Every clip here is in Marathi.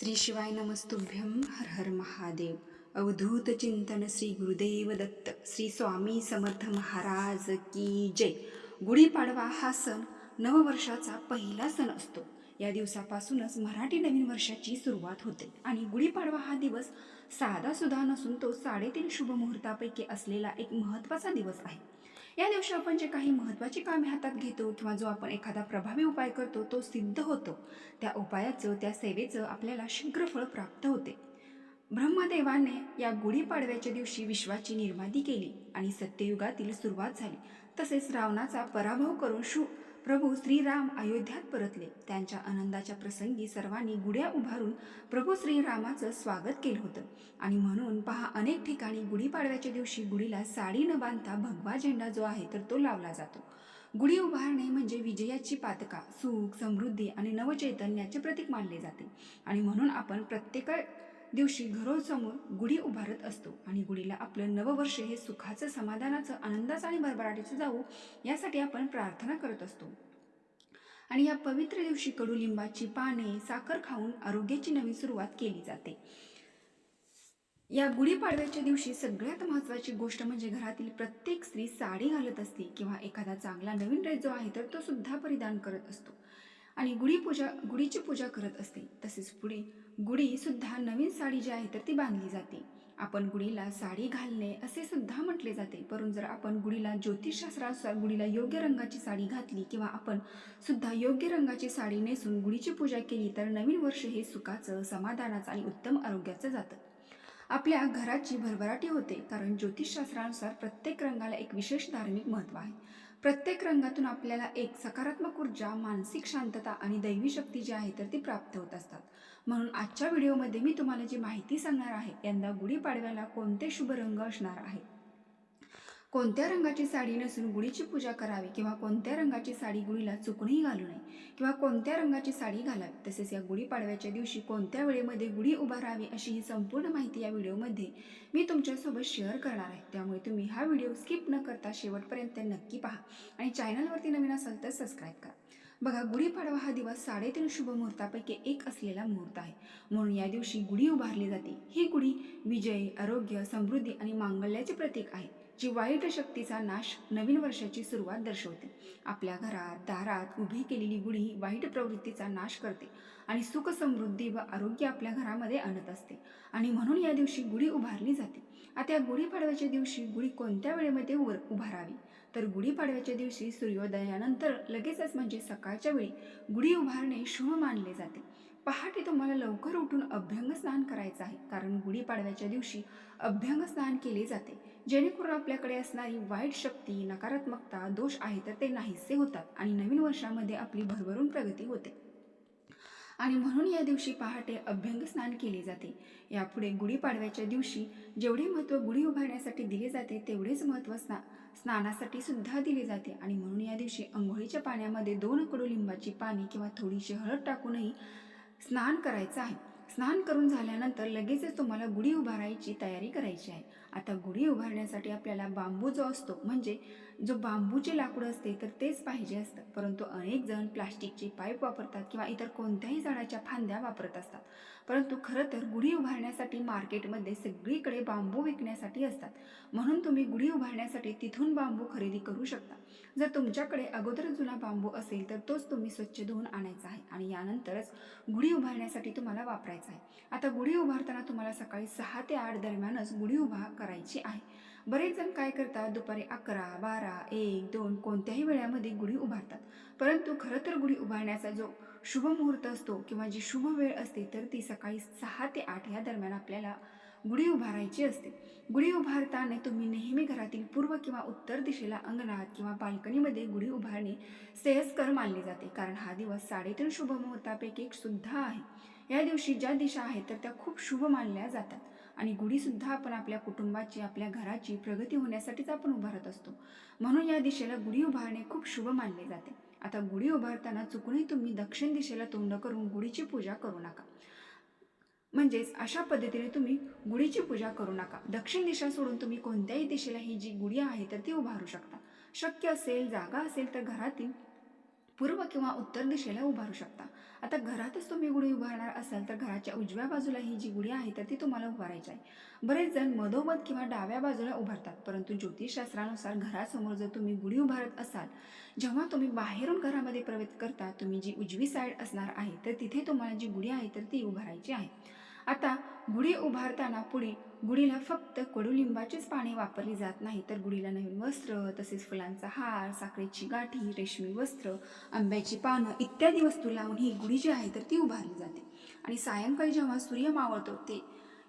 श्री शिवाय नमस्तुभ्यं हर हर महादेव. अवधूत चिंतन श्री गुरुदेव दत्त. श्री स्वामी समर्थ महाराज की जय. गुढीपाडवा हा सण नववर्षाचा पहिला सण असतो. या दिवसापासूनच मराठी नवीन वर्षाची सुरुवात होते आणि गुढीपाडवा हा दिवस साधा सुद्धा नसून तो 3.5 शुभ मुहूर्तापैकी असलेला एक महत्त्वाचा दिवस आहे. या दिवशी आपण जे काही महत्त्वाची कामे हातात घेतो किंवा जो आपण एखादा प्रभावी उपाय करतो तो सिद्ध होतो. त्या उपायाचं, त्या सेवेचं आपल्याला शीघ्र फळ प्राप्त होते. ब्रह्मदेवाने या गुढीपाडव्याच्या दिवशी विश्वाची निर्मिती केली आणि सत्ययुगातील सुरुवात झाली. तसेच रावणाचा पराभव करून प्रभू श्रीराम अयोध्यात परतले. त्यांच्या आनंदाच्या प्रसंगी सर्वांनी गुढ्या उभारून प्रभू श्रीरामाचं स्वागत केलं होतं. आणि म्हणून पहा, अनेक ठिकाणी गुढीपाडव्याच्या दिवशी गुढीला साडी न बांधता भगवा झेंडा जो आहे तर तो लावला जातो. गुढी उभारणे म्हणजे विजयाची पातका, सुख, समृद्धी आणि नवचैतन्याचे प्रतीक मानले जाते. आणि म्हणून आपण प्रत्येक दिवशी घरोसमोर गुढी उभारत असतो आणि गुढीला आपलं नववर्ष हे सुखाचं, समाधानाचं, आनंदाचं आणि भरभराटीचं जावो यासाठी आपण प्रार्थना करत असतो. आणि या पवित्र दिवशी कडुलिंबाची पाने, साखर खाऊन आरोग्याची नवीन सुरुवात केली जाते. या गुढीपाडव्याच्या दिवशी सगळ्यात महत्त्वाची गोष्ट म्हणजे घरातील प्रत्येक स्त्री साडी घालत असते किंवा एखादा चांगला नवीन ड्रेस जो आहे तर तो सुद्धा परिधान करत असतो आणि गुढीची पूजा करत असते. तसेच पुढे गुढी सुद्धा नवीन साडी जी आहे तर ती बांधली जाते. आपण गुढीला साडी घालणे असे सुद्धा म्हटले जाते. परंतु जर आपण गुढीला ज्योतिषशास्त्रानुसार गुढीला योग्य रंगाची साडी घातली किंवा आपण सुद्धा योग्य रंगाची साडी नेसून गुढीची पूजा केली तर नवीन वर्ष हे सुखाचं, समाधानाचं आणि उत्तम आरोग्याचं जातं. आपल्या घराची भरभराटी होते, कारण ज्योतिषशास्त्रानुसार प्रत्येक रंगाला एक विशेष धार्मिक महत्त्व आहे. प्रत्येक रंगातून आपल्याला एक सकारात्मक ऊर्जा, मानसिक शांतता आणि दैवी शक्ती जी आहे तर ती प्राप्त होत असतात. म्हणून आजच्या व्हिडिओमध्ये मी तुम्हाला जी माहिती सांगणार आहे, यंदा गुढीपाडव्याला कोणते शुभ रंग असणार आहेत, कोणत्या रंगाची साडी नेसून गुढीची पूजा करावी किंवा कोणत्या रंगाची साडी गुढीला चुकूनही घालू नये किंवा कोणत्या रंगाची साडी घालावी, तसेच या गुढीपाडव्याच्या दिवशी कोणत्या वेळेमध्ये गुढी उभारावी अशी ही संपूर्ण माहिती या व्हिडिओमध्ये मी तुमच्यासोबत शेअर करणार आहे. त्यामुळे तुम्ही हा व्हिडिओ स्किप न करता शेवटपर्यंत नक्की पहा आणि चॅनलवरती नवीन असाल तर सबस्क्राईब करा. बघा, गुढीपाडवा हा दिवस 3.5 शुभ मुहूर्तापैकी एक असलेला मुहूर्त आहे. म्हणून या दिवशी गुढी उभारली जाते. ही गुढी विजय, आरोग्य, समृद्धी आणि मांगल्याचे प्रतीक आहे, जी वाईट शक्तीचा नाश, नवीन वर्षाची सुरुवात दर्शवते. आपल्या घरात, दारात उभी केलेली गुढी वाईट प्रवृत्तीचा नाश करते आणि सुख, समृद्धी व आरोग्य आपल्या घरामध्ये आणत असते. आणि म्हणून या दिवशी गुढी उभारली जाते. आता या गुढीपाडव्याच्या दिवशी गुढी कोणत्या वेळेमध्ये उभारावी, तर गुढीपाडव्याच्या दिवशी सूर्योदयानंतर लगेचच म्हणजे सकाळच्या वेळी गुढी उभारणे शुभ मानले जाते. पहाटे तुम्हाला लवकर उठून अभ्यंग स्नान करायचं आहे, कारण गुढीपाडव्याच्या दिवशी अभ्यंग स्नान केले जाते, जेणेकरून आपल्याकडे असणारी वाईट शक्ती, नकारात्मकता, दोष आहे तर ते नाहीसे होतात आणि नवीन वर्षामध्ये आपली भरभरून प्रगती होते. आणि म्हणून या दिवशी पहाटे अभ्यंग स्नान केले जाते. यापुढे गुढीपाडव्याच्या दिवशी जेवढे महत्त्व गुढी उभारण्यासाठी दिले जाते तेवढेच महत्त्व स्नानासाठी सुद्धा दिले जाते. आणि म्हणून या दिवशी अंघोळीच्या पाण्यामध्ये 2 कडुलिंबाची पाने किंवा थोडीशी हळद टाकूनही स्नान करायचं आहे. स्नान करून झाल्यानंतर लगेचच तुम्हाला गुढी उभारायची तयारी करायची आहे. आता गुढी उभारण्यासाठी आपल्याला बांबू जो असतो, म्हणजे जो बांबूचे लाकूड असते तर तेच पाहिजे असतं. परंतु अनेक जण प्लास्टिकचे पाईप वापरतात किंवा इतर कोणत्याही झाडाच्या फांद्या वापरत असतात. परंतु खरं तर गुढी उभारण्यासाठी मार्केटमध्ये सगळीकडे बांबू विकण्यासाठी असतात. म्हणून तुम्ही गुढी उभारण्यासाठी तिथून बांबू खरेदी करू शकता. जर तुमच्याकडे अगोदर जुना बांबू असेल तर तोच तुम्ही स्वच्छ धुवून आणायचा आहे आणि यानंतरच गुढी उभारण्यासाठी तुम्हाला वापरायचा आहे. आता गुढी उभारताना तुम्हाला सकाळी 6 ते 8 दरम्यानच गुढी उभा करायची आहे. बरेच जण काय करतात, दुपारी 11, 12, 1, 2 कोणत्याही वेळामध्ये गुढी उभारतात. परंतु खरं तर गुढी उभारण्याचा जो शुभ मुहूर्त असतो किंवा जी शुभ वेळ असते तर ती सकाळी 6 ते 8 या दरम्यान आपल्याला गुढी उभारायची असते. गुढी उभारताना तुम्ही नेहमी घरातील पूर्व किंवा उत्तर दिशेला अंगणात किंवा बाल्कनीमध्ये गुढी उभारणे श्रेयस्कर मानले जाते, कारण हा दिवस 3.5 शुभ मुहूर्तापैकी एक सुद्धा आहे. या दिवशी ज्या दिशा आहेत तर त्या खूप शुभ मानल्या जातात आणि गुढीसुद्धा आपण आपल्या कुटुंबाची, आपल्या घराची प्रगती होण्यासाठीच आपण उभारत असतो. म्हणून या दिशेला गुढी उभारणे खूप शुभ मानले जाते. आता गुढी उभारताना चुकूनही तुम्ही दक्षिण दिशेला तोंड करून गुढीची पूजा करू नका. म्हणजेच अशा पद्धतीने तुम्ही गुढीची पूजा करू नका. दक्षिण दिशा सोडून तुम्ही कोणत्याही दिशेला ही जी गुढी आहे तर ती उभारू शकता. शक्य असेल, जागा असेल तर घरातील पूर्व किंवा उत्तर दिशेला उभारू शकता. आता घरातच तुम्ही गुढी उभारणार असाल तर घराच्या उजव्या बाजूला ही जी गुढी आहे तर ती तुम्हाला उभारायची आहे. बरेच जण मधोमध किंवा डाव्या बाजूला उभारतात, परंतु ज्योतिषशास्त्रानुसार घरासमोर जर तुम्ही गुढी उभारत असाल, जेव्हा तुम्ही बाहेरून घरामध्ये प्रवेश करता, तुम्ही जी उजवी साईड असणार आहे तर तिथे तुम्हाला जी गुढी आहे तर ती उभारायची आहे. आता गुढी उभारताना पुढे गुढीला फक्त कडुलिंबाचीच पाने वापरली जात नाही, तर गुढीला नवीन वस्त्र, तसेच फुलांचा हार, साखरेची गाठी, रेशमी वस्त्र, आंब्याची पानं इत्यादी वस्तू लावून ही गुढी जी आहे तर ती उभारली जाते. आणि सायंकाळी जेव्हा सूर्य मावळतो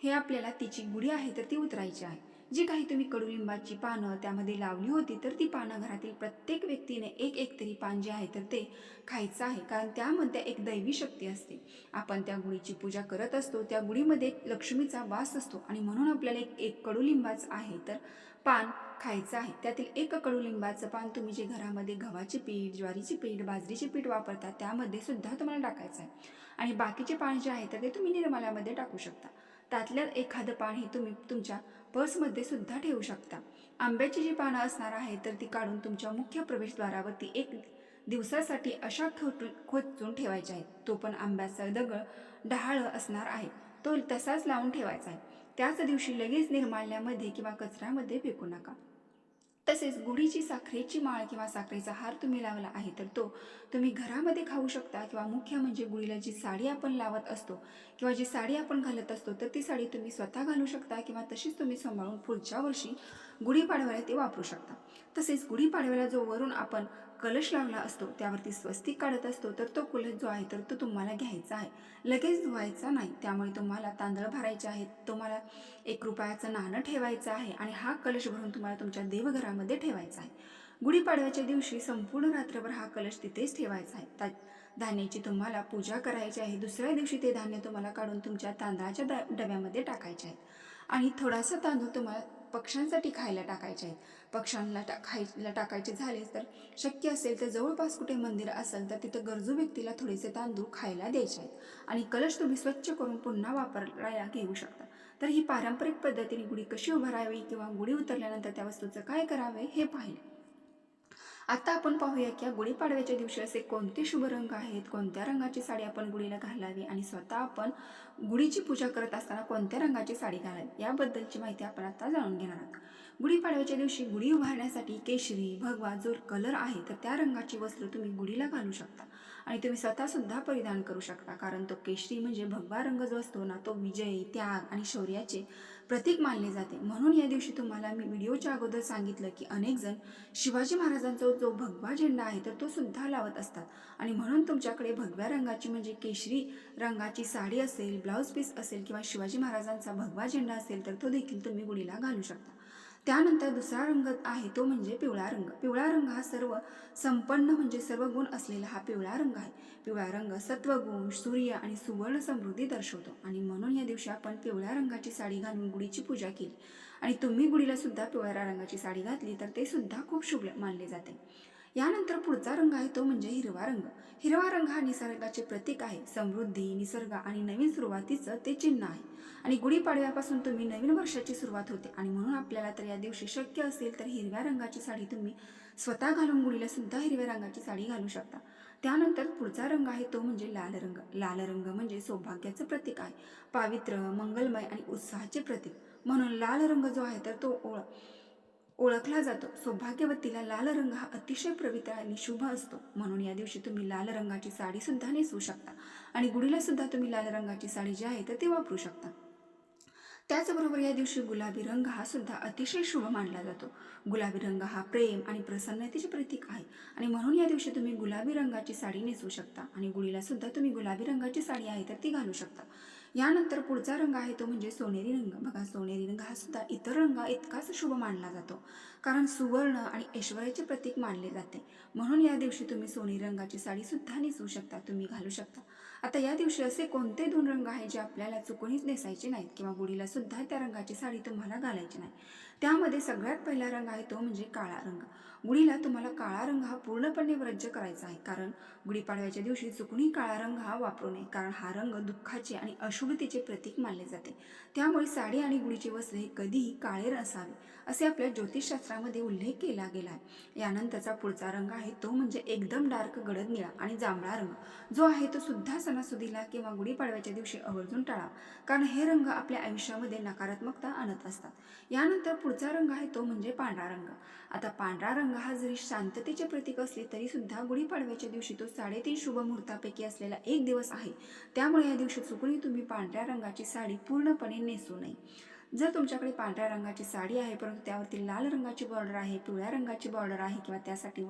हे आपल्याला तिची गुढी आहे तर ती उतरायची आहे. जी काही तुम्ही कडुलिंबाची पानं त्यामध्ये लावली होती तर ती पानं घरातील प्रत्येक व्यक्तीने एक एक तरी पान जे आहे तर ते खायचं आहे, कारण त्यामध्ये एक दैवी शक्ती असते. आपण त्या गुढीची पूजा करत असतो, त्या गुढीमध्ये एक लक्ष्मीचा वास असतो आणि म्हणून आपल्याला एक कडुलिंबाचं आहे तर पान खायचं आहे. त्यातील एक कडुलिंबाचं पान तुम्ही जे घरामध्ये गव्हाचे पीठ, ज्वारीचे पीठ, बाजरीचे पीठ वापरता त्यामध्ये सुद्धा तुम्हाला टाकायचं आहे. आणि बाकीचे पान जे आहे तर ते तुम्ही निर्माल्यामध्ये टाकू शकता. त्यातल्या एखादं पान हे तुम्ही तुमच्या पर्समध्ये सुद्धा ठेवू शकता. आंब्याची जी पानं असणार आहे तर ती काढून तुमच्या मुख्य प्रवेशद्वारावरती एक दिवसासाठी अशा खोचून ठेवायच्या आहेत. तो पण आंब्याचा दगड डहाळ असणार आहे, तो तसाच लावून ठेवायचा आहे. त्याच दिवशी लगेच निर्माल्यामध्ये किंवा कचऱ्यामध्ये फेकू नका. तसेच गुढीची साखरेची माळ किंवा साखरेचा हार तुम्ही लावला आहे तर तो तुम्ही घरामध्ये खाऊ शकता, किंवा मुख्य म्हणजे गुढीला जी साडी आपण लावत असतो किंवा जी साडी आपण घालत असतो तर ती साडी तुम्ही स्वतः घालू शकता, किंवा तशीच तुम्ही सांभाळून पुढच्या वर्षी गुढीपाडव्याला ते वापरू शकता. तसेच गुढीपाडव्याला जो वरून आपण कलश लावला असतो त्यावरती स्वस्तिक काढत असतो तर तो कलश जो आहे तर तो तुम्हाला घ्यायचा आहे, लगेच धुवायचा नाही. त्यामुळे तुम्हाला तांदळ भरायचे आहेत, तुम्हाला ₹1 नाणं ठेवायचं आहे आणि हा कलश भरून तुम्हाला तुमच्या देवघरामध्ये ठेवायचा आहे. गुढीपाडव्याच्या दिवशी संपूर्ण रात्रभर हा कलश तिथेच ठेवायचा आहे. त्या धान्याची तुम्हाला पूजा करायची आहे. दुसऱ्या दिवशी ते धान्य तुम्हाला काढून तुमच्या तांदळाच्या डब्यामध्ये टाकायचे आहेत. आणि थोडासा तांदूळ तुम्हाला पक्ष्यांसाठी खायला टाकायचे आहेत. पक्ष्यांना खायला टाकायचे झाले तर शक्य असेल तर जवळपास कुठे मंदिर असेल तर तिथं गरजू व्यक्तीला थोडेसे तांदूळ खायला द्यायचे आहेत. आणि कलश तुम्ही स्वच्छ करून पुन्हा वापरायला घेऊ शकता. तर ही पारंपरिक पद्धतीने गुढी कशी उभारावी किंवा गुढी उतरल्यानंतर त्या वस्तूचं काय करावे हे पाहिले. आता आपण पाहूया की या गुढीपाडव्याच्या दिवशी असे कोणते शुभ रंग आहेत, कोणत्या रंगाची साडी आपण गुढीला घालावी आणि स्वतः आपण गुढीची पूजा करत असताना कोणत्या रंगाची साडी घालावी याबद्दलची माहिती आपण आता जाणून घेणार आहोत. गुढीपाडव्याच्या दिवशी गुढी उभारण्यासाठी केशरी, भगवा जो कलर आहे तर त्या रंगाची वस्त्र तुम्ही गुढीला घालू शकता आणि तुम्ही स्वतः सुद्धा परिधान करू शकता, कारण तो केशरी म्हणजे भगवा रंग जो असतो ना तो विजय, त्याग आणि शौर्याचे प्रतीक मानले जाते. म्हणून या दिवशी तुम्हाला मी व्हिडिओच्या अगोदर सांगितलं की अनेक जण शिवाजी महाराजांचा जो भगवा झेंडा आहे तर तो सुद्धा लावत असतात आणि म्हणून तुमच्याकडे भगव्या रंगाची म्हणजे केशरी रंगाची साडी असेल, ब्लाऊज पीस असेल किंवा शिवाजी महाराजांचा भगवा झेंडा असेल तर तो देखील तुम्ही गुढीला घालू शकता. त्यानंतर दुसरा रंग आहे तो म्हणजे पिवळा रंग. पिवळा रंग हा सर्व संपन्न म्हणजे सर्व गुण असलेला हा पिवळा रंग आहे. पिवळा रंग सत्वगुण, सूर्य आणि सुवर्ण समृद्धी दर्शवतो आणि म्हणून या दिवशी आपण पिवळ्या रंगाची साडी घालून गुढीची पूजा केली आणि तुम्ही गुढीला सुद्धा पिवळ्या रंगाची साडी घातली तर ते सुद्धा खूप शुभ मानले जाते. यानंतर पुढचा रंग आहे तो म्हणजे हिरवा रंग. हिरवा रंग हा निसर्गाचे प्रतीक आहे. समृद्धी, निसर्ग आणि नवीन सुरुवातीचं ते चिन्ह आहे आणि गुढीपाडव्यापासून तुम्ही नवीन वर्षाची सुरुवात होते आणि म्हणून आपल्याला तर या दिवशी शक्य असेल तर हिरव्या रंगाची साडी तुम्ही स्वतः घालून गुढीला सुद्धा हिरव्या रंगाची साडी घालू शकता. त्यानंतर पुढचा रंग आहे तो म्हणजे लाल रंग. लाल रंग म्हणजे सौभाग्याचं प्रतीक आहे, पावित्र्य, मंगलमय आणि उत्साहाचे प्रतीक. म्हणून लाल रंग जो आहे तर तो ओळखला जातो. सौभाग्यवतीला लाल रंग हा अतिशय पवित्र आणि शुभ असतो. म्हणून या दिवशी तुम्ही लाल रंगाची साडी सुद्धा नेसवू शकता आणि गुढीला सुद्धा तुम्ही लाल रंगाची साडी जी आहे तर ती वापरू शकता. त्याचबरोबर या दिवशी गुलाबी रंग हा सुद्धा अतिशय शुभ मानला जातो. गुलाबी रंग हा प्रेम आणि प्रसन्नतेचे प्रतीक आहे आणि म्हणून या दिवशी तुम्ही गुलाबी रंगाची साडी नेसवू शकता आणि गुढीला सुद्धा तुम्ही गुलाबी रंगाची साडी आहे तर ती घालू शकता. यानंतर पुढचा रंग आहे तो म्हणजे सोनेरी रंग. बघा, सोनेरी रंग हा सुद्धा इतर रंग इतकाच शुभ मानला जातो, कारण सुवर्ण आणि ऐश्वर्याचे प्रतीक मानले जाते. म्हणून या दिवशी तुम्ही सोनेरी रंगाची साडी सुद्धा नेसवू शकता, तुम्ही घालू शकता. आता या दिवशी असे कोणते 2 रंग आहेत जे आपल्याला चुकूनच नेसायचे नाहीत किंवा गुढीला सुद्धा त्या रंगाची साडी तुम्हाला घालायची नाही. त्यामध्ये सगळ्यात पहिला रंग आहे तो म्हणजे काळा रंग. गुढीला तुम्हाला काळा रंग हा पूर्णपणे वर्ज्य करायचा आहे, कारण गुढीपाडव्याच्या दिवशी चुकूनही काळा रंग हा वापरू नये, कारण हा रंग दुःखाचे आणि अशुभतेचे प्रतीक मानले जाते. त्यामुळे साडी आणि गुढीचे वस्त्र हे कधीही काळे नसावे असे आपल्या ज्योतिषशास्त्रामध्ये उल्लेख केला गेला आहे. यानंतरचा पुढचा रंग आहे तो म्हणजे एकदम डार्क गडद निळा आणि जांभळा रंग, जो आहे तो सुद्धा सणासुदीला किंवा गुढीपाडव्याच्या दिवशी आवर्जून टाळा, कारण हे रंग आपल्या आयुष्यामध्ये नकारात्मकता आणत असतात. यानंतर पुढचा रंग आहे तो म्हणजे पांढरा रंग. आता पांढरा रंग हा जरी शांततेचे प्रतीक असले तरी सुद्धा गुढीपाडव्याच्या दिवशी तो 3.5 शुभ मुहूर्तापैकी असलेला एक दिवस आहे. त्यामुळे या दिवशी चुकूनही तुम्ही पांढऱ्या रंगाची साडी पूर्णपणे नेसू नये. जर तुमच्याकडे पांढऱ्या रंगाची साडी आहे परंतु त्यावरती लाल रंगाची बॉर्डर आहे, पिवळ्या रंगाची बॉर्डर आहे किंवा त्यासाठी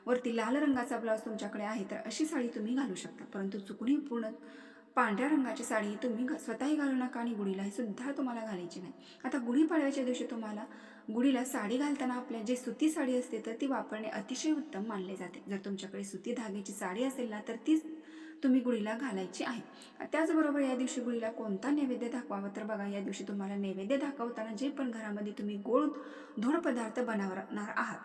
वरती लाल रंगाचा ब्लाऊज तुमच्याकडे आहे तर अशी साडी तुम्ही घालू शकता. परंतु चुकूनही पूर्ण पांढऱ्या रंगाची साडी तुम्ही स्वतःही घालू नका आणि गुढीलाही सुद्धा तुम्हाला घालायची नाही. आता गुढीपाडव्याच्या दिवशी तुम्हाला गुढीला साडी घालताना आपल्या जे सुती साडी असते तर ती वापरणे अतिशय उत्तम मानले जाते. जर तुमच्याकडे सुती धाग्याची साडी असेल ना तर तीच तुम्ही गुढीला घालायची आहे. त्याचबरोबर या दिवशी गुढीला कोणता नैवेद्य दाखवावा तर बघा, या दिवशी तुम्हाला नैवेद्य दाखवताना जे पण घरामध्ये तुम्ही गोड धोड पदार्थ बनवणार आहात,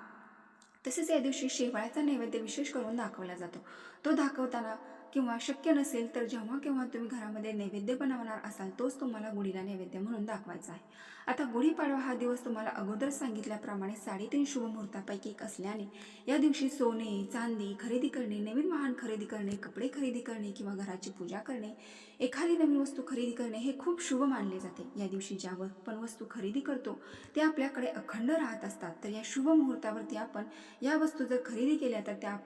तसेच या दिवशी शेवाळ्याचा नैवेद्य विशेष करून दाखवला जातो. तो दाखवताना किंवा शक्य नसेल तर जेव्हा केव्हा तुम्ही घरामध्ये नैवेद्य बनवणार असाल तोच तुम्हाला गुढीला नैवेद्य म्हणून दाखवायचा आहे. आता गुढीपाडवा हा दिवस तुम्हाला अगोदर सांगितल्याप्रमाणे 3.5 शुभ मुहूर्तापैकी एक असल्याने या दिवशी सोने चांदी खरेदी करणे, नवीन वाहन खरेदी करणे, कपडे खरेदी करणे किंवा घराची पूजा करणे, एखादी नवीन वस्तू खरेदी करणे हे खूप शुभ मानले जाते. या दिवशी ज्या पण वस्तू खरेदी करतो ते आपल्याकडे अखंड राहत असतात. तर या शुभ मुहूर्तावरती आपण या वस्तू जर खरेदी केल्या तर त्या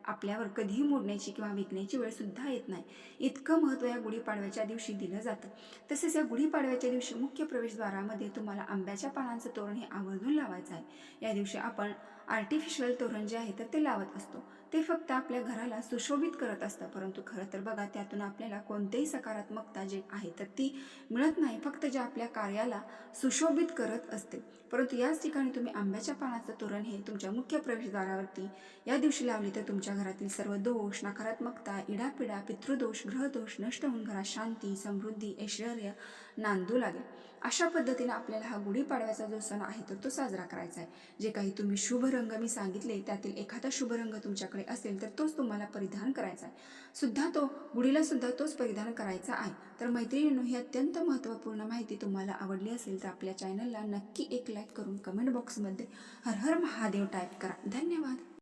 आपल्यावर कधीही मोडण्याची किंवा विकण्याची वेळ सुद्धा येत नाही. इतकं महत्त्व या गुढीपाडव्याच्या दिवशी दिलं जातं. तसेच या गुढीपाडव्याच्या दिवशी मुख्य प्रवेशद्वारामध्ये तुम्हाला आंब्याच्या पानांचं तोरण हे आवर्जून लावायचं आहे. या दिवशी आपण आर्टिफिशियल तोरण जे आहे तर ते लावत असतो. ते फक्त आपल्या घराला सुशोभित करत असतं, परंतु खरं तर बघा त्यातून आपल्याला कोणतेही सकारात्मकता जे आहे तर ती मिळत नाही, फक्त जे आपल्या कार्याला सुशोभित करत असते. परंतु याच ठिकाणी तुम्ही आंब्याच्या पानाचं तोरण हे तुमच्या मुख्य प्रवेशद्वारावरती या दिवशी लावली तर तुमच्या घरातील सर्व दोष, नकारात्मकता, इडापिडा, पितृदोष, ग्रहदोष नष्ट होऊन घरात शांती, समृद्धी, ऐश्वर्य नांदू लागेल. अशा पद्धतीने आपल्याला हा गुढीपाडव्याचा जो सण आहे तर तो साजरा करायचा आहे. जे काही तुम्ही शुभ रंग मी सांगितले त्यातील एखादा शुभ रंग तुमच्याकडे असेल तर तोच तुम्हाला परिधान करायचा आहे. सुद्धा तो गुढीला सुद्धा तोच परिधान करायचा आहे. तर मैत्रिणींनो, ही अत्यंत महत्त्वपूर्ण माहिती तुम्हाला आवडली असेल तर आपल्या चॅनलला नक्की एक लाईक करून कमेंट बॉक्समध्ये हर हर महादेव टाईप करा. धन्यवाद.